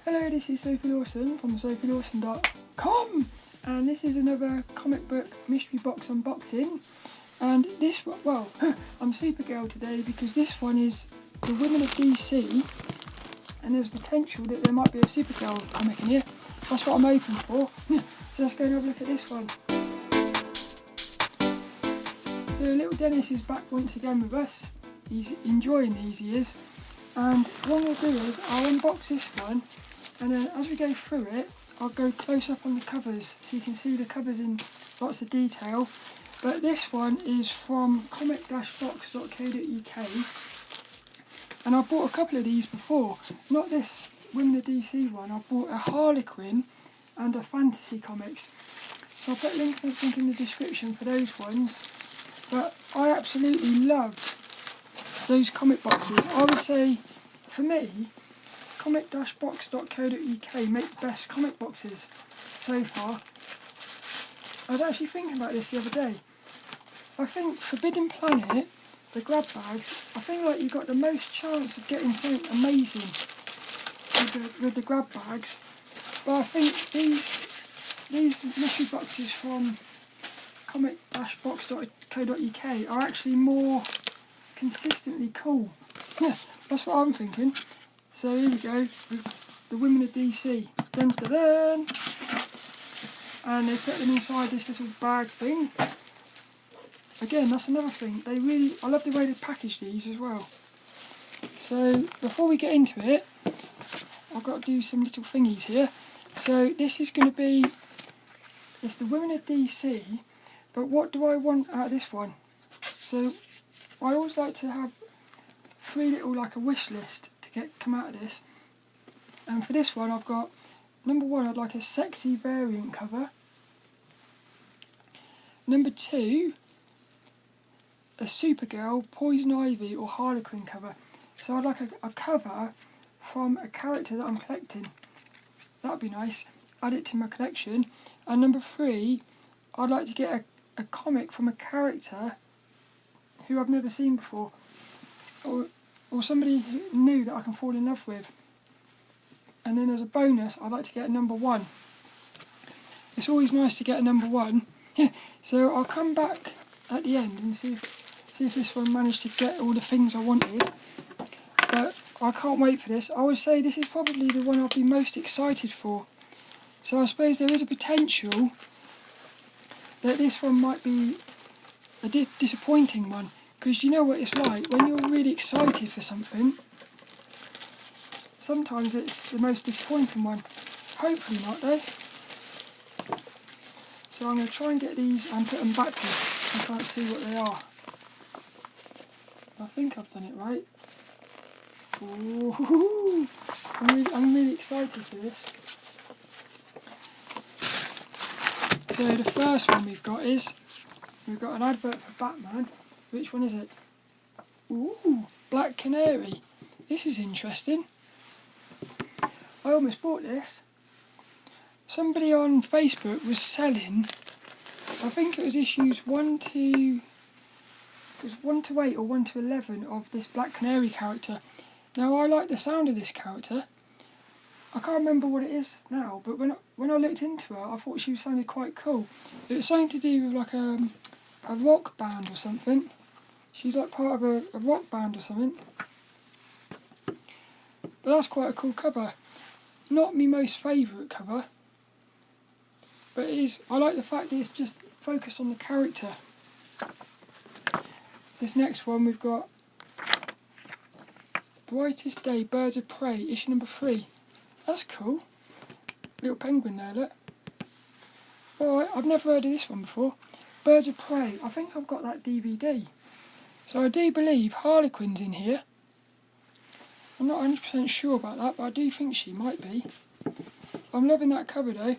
Hello, this is Sophie Lawson from SOPHiELawson.com, and this is another comic book mystery box unboxing. And this one, well, I'm Supergirl today because this one is the Women of DC, and there's potential that there might be a Supergirl comic in here. That's what I'm hoping for. So let's go and have a look at this one. So little Dennis is back once again with us. He's enjoying these, he is. And what I'm going to do is I'll unbox this one, and then as we go through it, I'll go close up on the covers so you can see the covers in lots of detail. But this one is from comic-box.co.uk, and I bought a couple of these before. Not this Women of DC one, I bought a Harley Quinn and a Fantasy Comics. So I'll put links and everything in the description for those ones. But I absolutely love those comic boxes. I would say, for me, comic-box.co.uk make the best comic boxes so far. I was actually thinking about this the other day. I think Forbidden Planet, the grab bags, I think like you've got the most chance of getting something amazing with the grab bags. But I think these mystery boxes from comic-box.co.uk are actually more consistently cool. Yeah, that's what I'm thinking. So here we go with the Women of DC. Dun dun dun! And they put them inside this little bag thing. Again, that's another thing. I love the way they package these as well. So before we get into it, I've got to do some little thingies here. So this is going to be, it's the Women of DC, but what do I want out of this one? So I always like to have three little, like a wish list to come out of this. And for this one I've got, number one, I'd like a sexy variant cover. Number two, a Supergirl, Poison Ivy or Harley Quinn cover. So I'd like a cover from a character that I'm collecting. That'd be nice. Add it to my collection. And number three, I'd like to get a comic from a character who I've never seen before, or somebody new that I can fall in love with. And then as a bonus, I'd like to get a number one. It's always nice to get a number one. So I'll come back at the end and see if this one managed to get all the things I wanted. But I can't wait for this. I would say this is probably the one I'll be most excited for. So I suppose there is a potential that this one might be a disappointing one, because you know what it's like when you're really excited for something. Sometimes it's the most disappointing one. Hopefully not though. So I'm going to try and get these and put them backwards. I can't see what they are. I think I've done it right. Ooh, I'm really excited for this. So the first one we've got an advert for Batman. Which one is it? Ooh, Black Canary. This is interesting. I almost bought this. Somebody on Facebook was selling, I think it was issues 1 to 8 or 1 to 11 of this Black Canary character. Now I like the sound of this character. I can't remember what it is now, but when I looked into her, I thought she sounded quite cool. It was something to do with like a rock band or something. She's like part of a rock band or something. But that's quite a cool cover. Not my most favourite cover, but it is. I like the fact that it's just focused on the character. This next one we've got Brightest Day, Birds of Prey, issue number 3. That's cool. Little penguin there, look. Alright, I've never heard of this one before. Birds of Prey. I think I've got that DVD. So I do believe Harley Quinn's in here. I'm not 100% sure about that, but I do think she might be. I'm loving that cover though.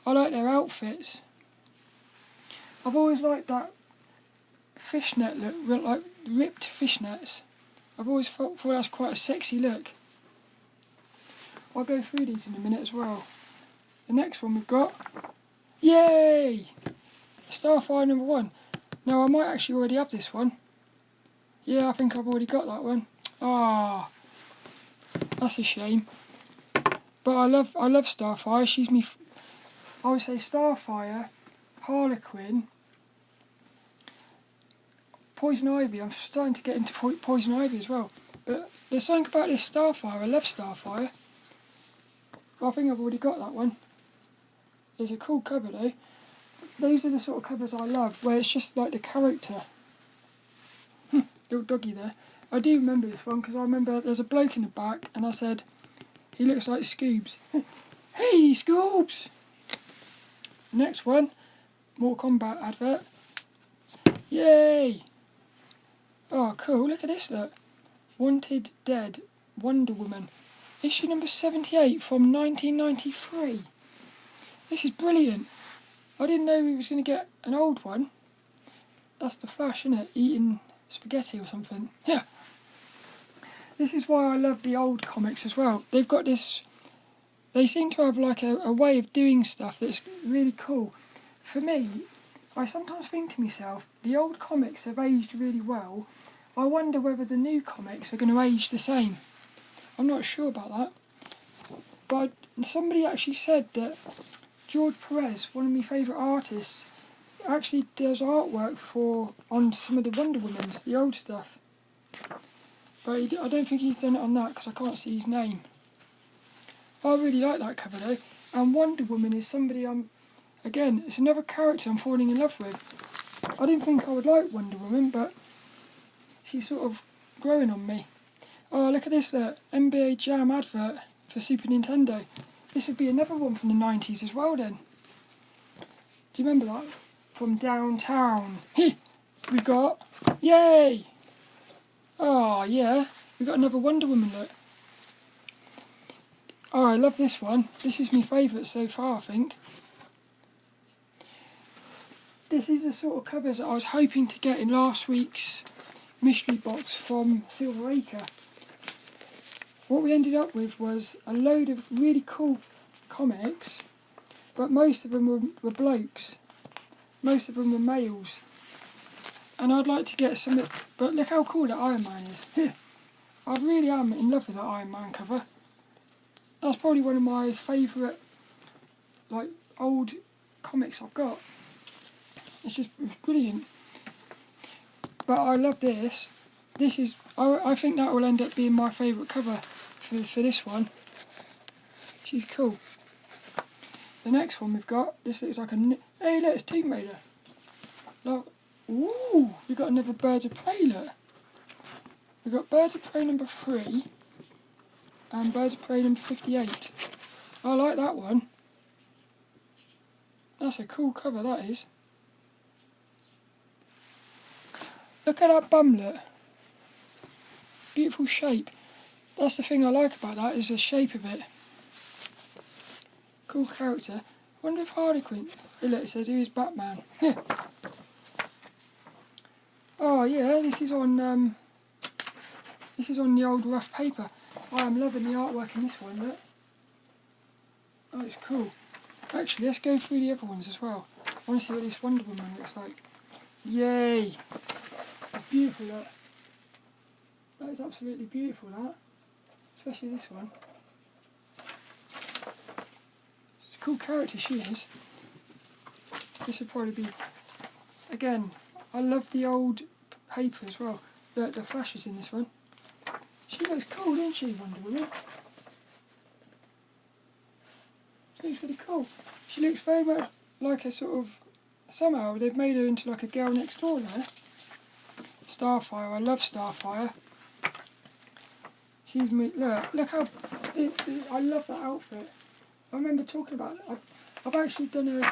I like their outfits. I've always liked that fishnet look, like ripped fishnets. I've always thought that's quite a sexy look. I'll go through these in a minute as well. The next one we've got, yay! Starfire number 1. Now I might actually already have this one. Yeah, I think I've already got that one. Ah, that's a shame. But I love Starfire. She's me. I would say Starfire, Harley Quinn, Poison Ivy. I'm starting to get into Poison Ivy as well. But there's something about this Starfire. I love Starfire. I think I've already got that one. It's a cool cover though. Those are the sort of covers I love, where it's just like the character. Little doggy there. I do remember this one because I remember there's a bloke in the back and I said, he looks like Scoobs. Hey Scoobs! Next one, Mortal Kombat advert. Yay! Oh cool, look at this look. Wanted Dead, Wonder Woman. Issue number 78 from 1993. This is brilliant. I didn't know we was going to get an old one. That's the Flash, isn't it? Eating spaghetti or something. Yeah. This is why I love the old comics as well. They've got this... They seem to have like a way of doing stuff that's really cool. For me, I sometimes think to myself, the old comics have aged really well. I wonder whether the new comics are going to age the same. I'm not sure about that. But somebody actually said that George Perez, one of my favourite artists, actually does artwork on some of the Wonder Womans, the old stuff. But I don't think he's done it on that because I can't see his name. I really like that cover though. And Wonder Woman is somebody again, it's another character I'm falling in love with. I didn't think I would like Wonder Woman, but she's sort of growing on me. Oh, look at this, NBA Jam advert for Super Nintendo. This would be another one from the 90s as well then. Do you remember that? From downtown. We've got... Yay! Oh, yeah. We've got another Wonder Woman look. Oh, I love this one. This is my favourite so far, I think. This is the sort of covers that I was hoping to get in last week's mystery box from Silver Acre. What we ended up with was a load of really cool comics, but most of them were blokes. Most of them were males. And I'd like to get some... But look how cool that Iron Man is. I really am in love with that Iron Man cover. That's probably one of my favourite like old comics I've got. It's brilliant. But I love this. This is... I think that will end up being my favourite cover for this one. She's cool. The next one we've got, this looks like a... Hey, look, it's Tomb Raider. Look. Ooh, we've got another Birds of Prey, look. We've got Birds of Prey number 3 and Birds of Prey number 58. I like that one. That's a cool cover, that is. Look at that bum, look. Beautiful shape. That's the thing I like about that, is the shape of it. Cool character. Wonder if Harley Quinn... Hey, look, it says who is Batman. Yeah. Oh yeah, this is on the old rough paper. I am loving the artwork in this one, look. Oh, it's cool. Actually, let's go through the other ones as well. I want to see what this Wonder Woman looks like. Yay! It's beautiful, look. That is absolutely beautiful, that. Especially this one. It's a cool character she is. This would probably be... Again, I love the old paper as well. The Flash is in this one. She looks cool, doesn't she, Wonder Woman? She looks really cool. She looks very much like a sort of... Somehow they've made her into like a girl next door there. Starfire, I love Starfire. She's me. Look how... I love that outfit. I remember talking about it. I've actually done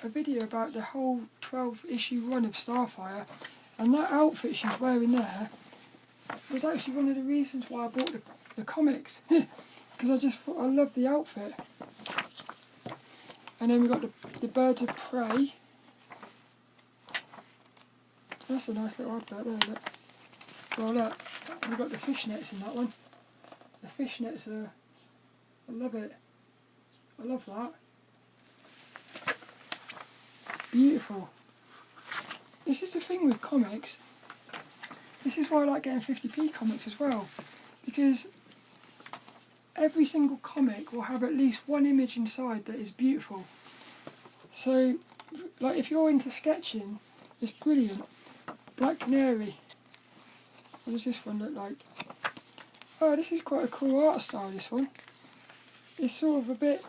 a video about the whole 12-issue run of Starfire, and that outfit she's wearing there was actually one of the reasons why I bought the comics, because I just thought I loved the outfit. And then we've got the Birds of Prey. That's a nice little advert there, look. Well, look, we've got the fishnets in that one. The fishnets are... I love it. I love that. Beautiful. This is the thing with comics. This is why I like getting 50p comics as well. Because every single comic will have at least one image inside that is beautiful. So, like if you're into sketching, it's brilliant. Black Canary. What does this one look like? Oh, this is quite a cool art style, this one. It's sort of a bit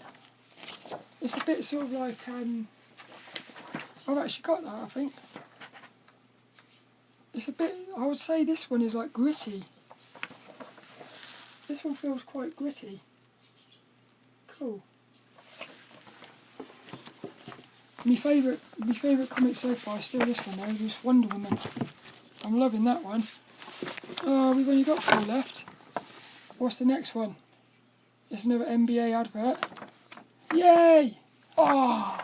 sort of like, I've actually got that, I think. It's a bit, I would say this one is like gritty. This one feels quite gritty. Cool. My favourite comic so far is still this one though, this Wonder Woman. I'm loving that one. Oh, we've only got 4 left. What's the next one? It's another NBA advert. Yay! Oh!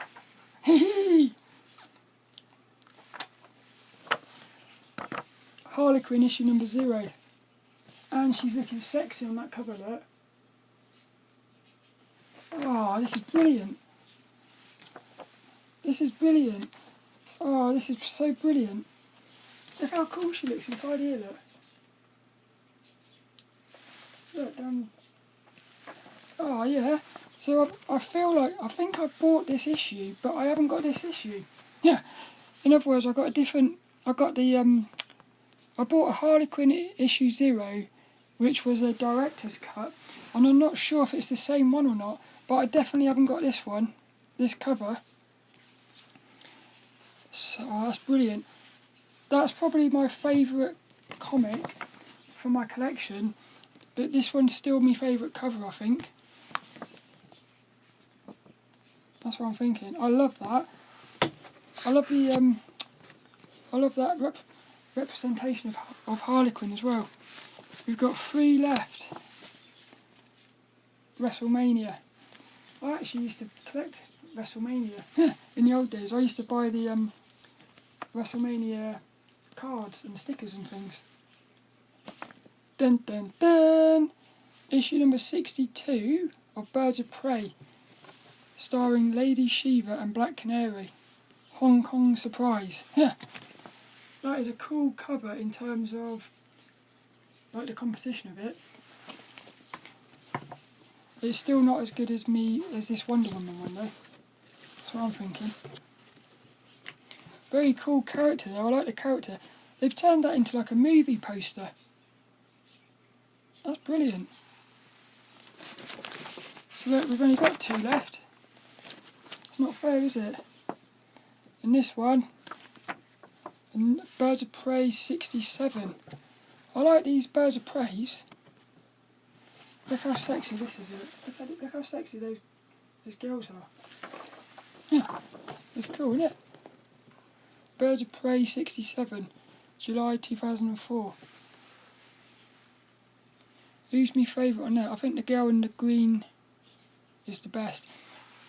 Hee hee! Harley Quinn issue number 0. And she's looking sexy on that cover, look. Oh, this is brilliant. This is brilliant. Oh, this is so brilliant. Look how cool she looks inside here, look. Look, oh, yeah. So I feel like, I think I bought this issue, but I haven't got this issue. Yeah. In other words, I bought a Harley Quinn issue 0, which was a director's cut, and I'm not sure if it's the same one or not, but I definitely haven't got this one, this cover. So that's brilliant. That's probably my favourite comic from my collection, but this one's still my favourite cover, I think. That's what I'm thinking. I love that. I love the I love that representation of Harley Quinn as well. We've got 3 left. WrestleMania. I actually used to collect WrestleMania in the old days. I used to buy the WrestleMania cards and stickers and things. Dun dun dun! Issue number 62 of Birds of Prey, starring Lady Shiva and Black Canary. Hong Kong surprise. Yeah. That is a cool cover in terms of like the composition of it. It's still not as good as this Wonder Woman one though. That's what I'm thinking. Very cool character though, I like the character. They've turned that into like a movie poster. That's brilliant. So look, we've only got 2 left. It's not fair, is it? And this one, and Birds of Prey 67. I like these Birds of Preys. Look how sexy this is. Look how sexy those girls are. Yeah, it's cool, isn't it? Birds of Prey 67, July 2004. Who's my favourite on that? I think the girl in the green is the best.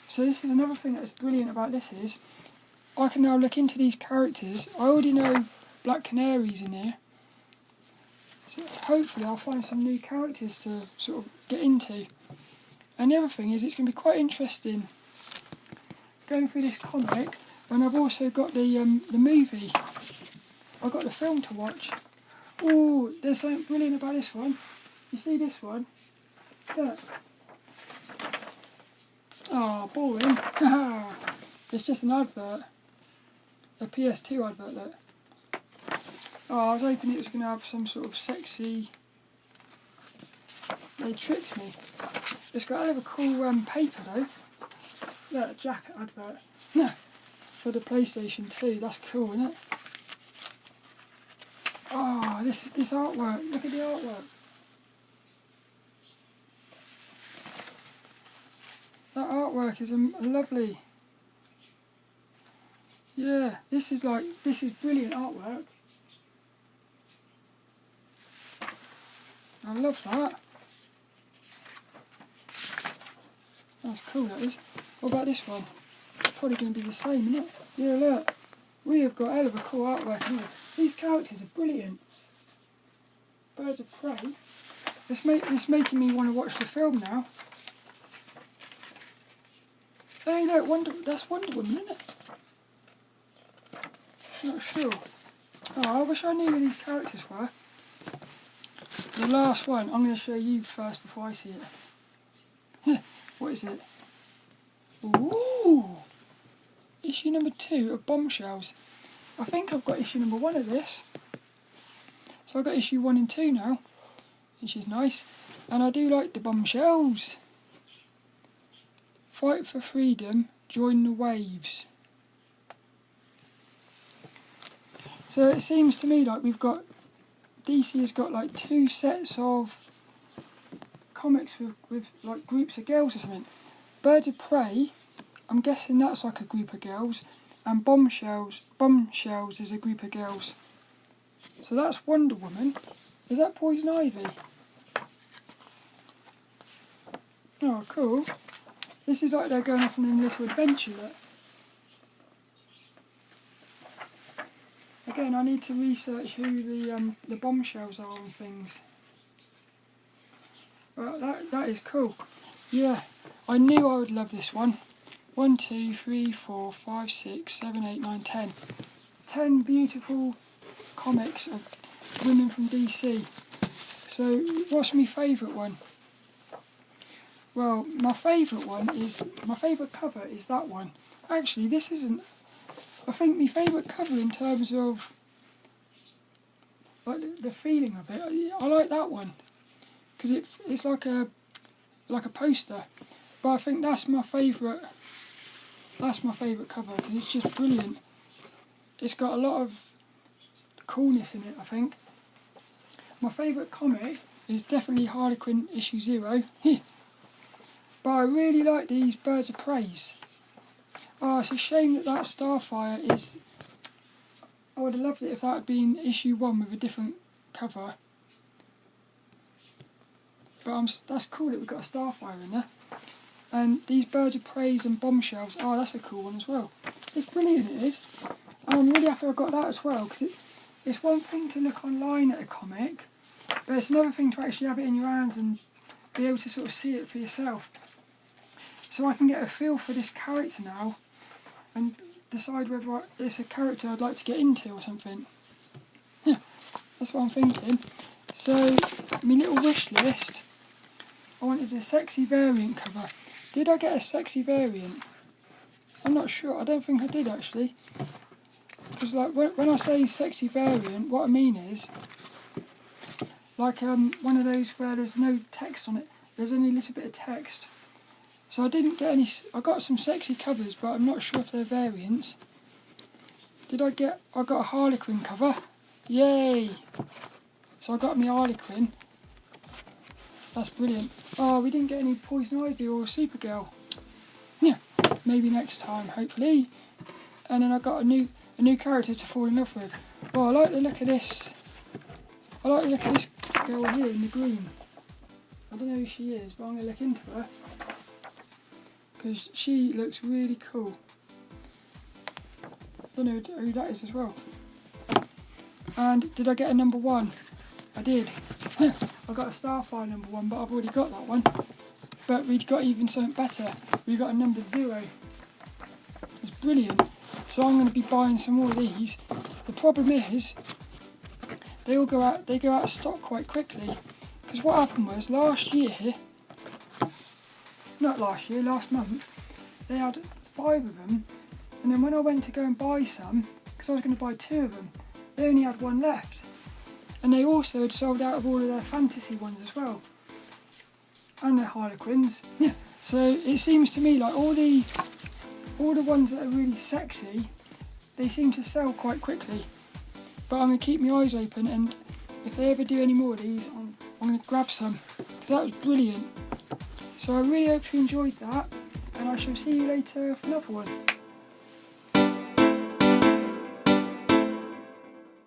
So this is another thing that's brilliant about this is, I can now look into these characters. I already know Black Canary's in here. So hopefully I'll find some new characters to sort of get into. And the other thing is, it's going to be quite interesting going through this comic when I've also got the movie. I've got the film to watch. Oh, there's something brilliant about this one. You see this one? Look. Oh, boring. It's just an advert. A PS2 advert, look. Oh, I was hoping it was going to have some sort of sexy... They tricked me. It's got a hell of a cool paper though. Look, a jacket advert. No, for the PlayStation 2. That's cool, isn't it? Oh, this artwork. Look at the artwork. That artwork is lovely. Yeah, this is brilliant artwork. I love that. That's cool, that is. What about this one? It's probably going to be the same, isn't it? Yeah, look. We have got a hell of a cool artwork here. These characters are brilliant. Birds of Prey. It's making me want to watch the film now. Hey, look, that's Wonder Woman, isn't it? Not sure. Oh, I wish I knew who these characters were. The last one, I'm going to show you first before I see it. What is it? Ooh! Issue number 2 of Bombshells. I think I've got issue number 1 of this. So I've got issue 1 and 2 now, which is nice. And I do like the Bombshells. Fight for freedom, join the waves. So it seems to me like DC has got like 2 sets of comics with like groups of girls or something. Birds of Prey, I'm guessing that's like a group of girls, and Bombshells is a group of girls. So that's Wonder Woman. Is that Poison Ivy? Oh, cool. This is like they're going off on a little adventure. Look. Again, I need to research who the Bombshells are and things. But that is cool. Yeah, I knew I would love this one. 1, 2, 3, 4, 5, 6, 7, 8, 9, 10. 10 beautiful comics of women from DC. So, what's my favourite one? Well, my favourite cover is that one. Actually, this isn't. I think my favourite cover in terms of like the feeling of it. I like that one because it's like a poster. But I think that's my favourite. That's my favourite cover because it's just brilliant. It's got a lot of coolness in it, I think. My favourite comic is definitely Harley Quinn issue 0. But I really like these Birds of Preys. Oh, it's a shame that Starfire is... I would have loved it if that had been issue 1 with a different cover. But that's cool that we've got a Starfire in there. And these Birds of Preys and Bombshells, oh, that's a cool one as well. It's brilliant, it is. And I'm really happy I got that as well, because it's one thing to look online at a comic, but it's another thing to actually have it in your hands and be able to sort of see it for yourself. So I can get a feel for this character now and decide whether it's a character I'd like to get into or something. Yeah, that's what I'm thinking. So, my little wish list, I wanted a sexy variant cover. Did I get a sexy variant? I'm not sure. I don't think I did actually. Because like when I say sexy variant, what I mean is like one of those where there's no text on it. There's only a little bit of text. So I didn't get any. I got some sexy covers, but I'm not sure if they're variants. I got a Harley Quinn cover. Yay! So I got me Harley Quinn. That's brilliant. Oh, we didn't get any Poison Ivy or Supergirl. Yeah, maybe next time, hopefully. And then I got a new character to fall in love with. Oh, I like the look of this. I like the look of this girl here in the green. I don't know who she is, but I'm going to look into her. Because she looks really cool. I don't know who that is as well. And did I get a number 1? I did. I got a Starfire number 1, but I've already got that one. But we'd got even something better. We got a number 0. It's brilliant. So I'm going to be buying some more of these. The problem is, they go out of stock quite quickly. Because what happened was last month, they had 5 of them. And then when I went to go and buy some, because I was going to buy 2 of them, they only had 1 left. And they also had sold out of all of their fantasy ones as well. And their Harlequins. Yeah. So it seems to me like all the ones that are really sexy, they seem to sell quite quickly. But I'm going to keep my eyes open, and if they ever do any more of these, I'm going to grab some. Because that was brilliant. So I really hope you enjoyed that, and I shall see you later for another one.